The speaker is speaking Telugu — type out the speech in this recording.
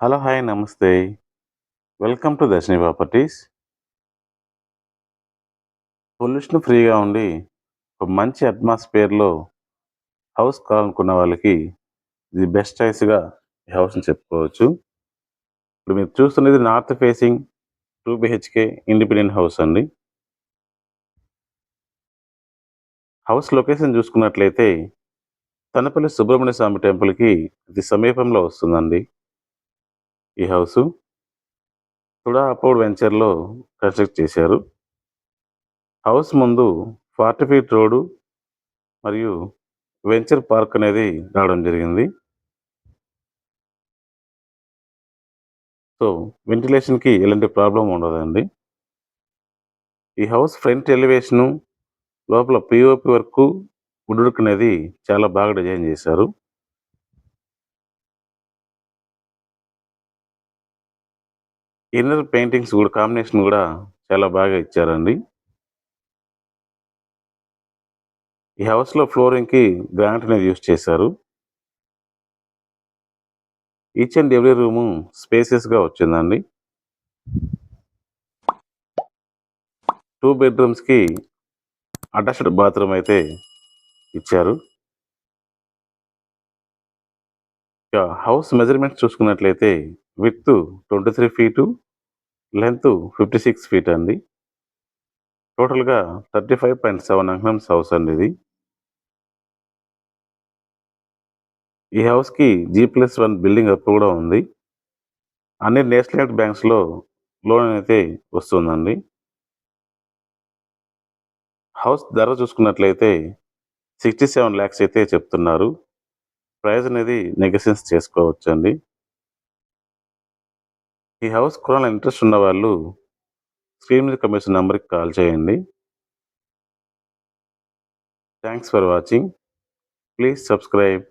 హలో! హాయ్! నమస్తే. Welcome to Darshini properties. Pollution ఫ్రీగా ఉండి, ఒక మంచి అట్మాస్ఫియర్‌లో హౌస్ కావాలనుకున్న వాళ్ళకి ఇది బెస్ట్ చాయిస్‌గా ఈ హౌస్‌ని చెప్పుకోవచ్చు. ఇప్పుడు మీరు చూస్తున్నది north facing 2 BHK independent house అండి. హౌస్ లొకేషన్ చూసుకున్నట్లయితే తనపల్లి సుబ్రహ్మణ్య స్వామి టెంపుల్‌కి అతి సమీపంలో వస్తుందండి ఈ హౌసు. తుడా అపోర్డ్ వెంచర్‌లో కన్‌స్ట్రక్ట్ చేశారు. హౌస్ ముందు 40 ఫీట్ రోడ్డు మరియు వెంచర్ పార్క్ అనేది రావడం జరిగింది. సో, వెంటిలేషన్‌కి ఎలాంటి ప్రాబ్లమ్ ఉండదండి. ఈ హౌస్ ఫ్రంట్ ఎలివేషను, లోపల పీఓపీ వర్కు, వుడ్ వర్క్ అనేది చాలా బాగా డిజైన్ చేశారు. ఇన్నర్ పెయింటింగ్స్ గూడా కాంబినేషన్ గూడా చాలా బాగా ఇచ్చారండి. ఈ హౌస్‌లో ఫ్లోరింగ్‌కి గ్రానైట్ అనేది యూజ్ చేశారు. ఈచ్ అండ్ ఎవ్రీ రూము స్పేసియస్‌గా వచ్చిందండి. 2 బెడ్‌రూమ్స్‌కి అటాచ్డ్ బాత్రూమ్ అయితే ఇచ్చారు. ఇక హౌస్ మెజర్‌మెంట్స్ చూసుకున్నట్లయితే విడ్త్ 23 ఫీటు, లెంగ్త్ 56 ఫీట్ అండి. టోటల్‌గా 35.7 ఎకరమ్స్ హౌస్ అండి ఇది. ఈ హౌస్‌కి జీ+1 బిల్డింగ్ అప్ కూడా ఉంది. అన్ని నేషనలైజ్డ్ బ్యాంక్స్‌లో లోన్ అయితే వస్తుందండి. హౌస్ ధర చూసుకున్నట్లయితే 67 లాక్స్ అయితే చెప్తున్నారు. ప్రైస్ అనేది నెగోషియేట్ చేసుకోవచ్చండి. ఈ హౌస్ కొనాలని ఇంట్రెస్ట్ ఉన్నవాళ్ళు స్క్రీన్ మీద కనిపిస్తున్న నంబర్‌కి కాల్ చేయండి. Thanks for watching. Please subscribe.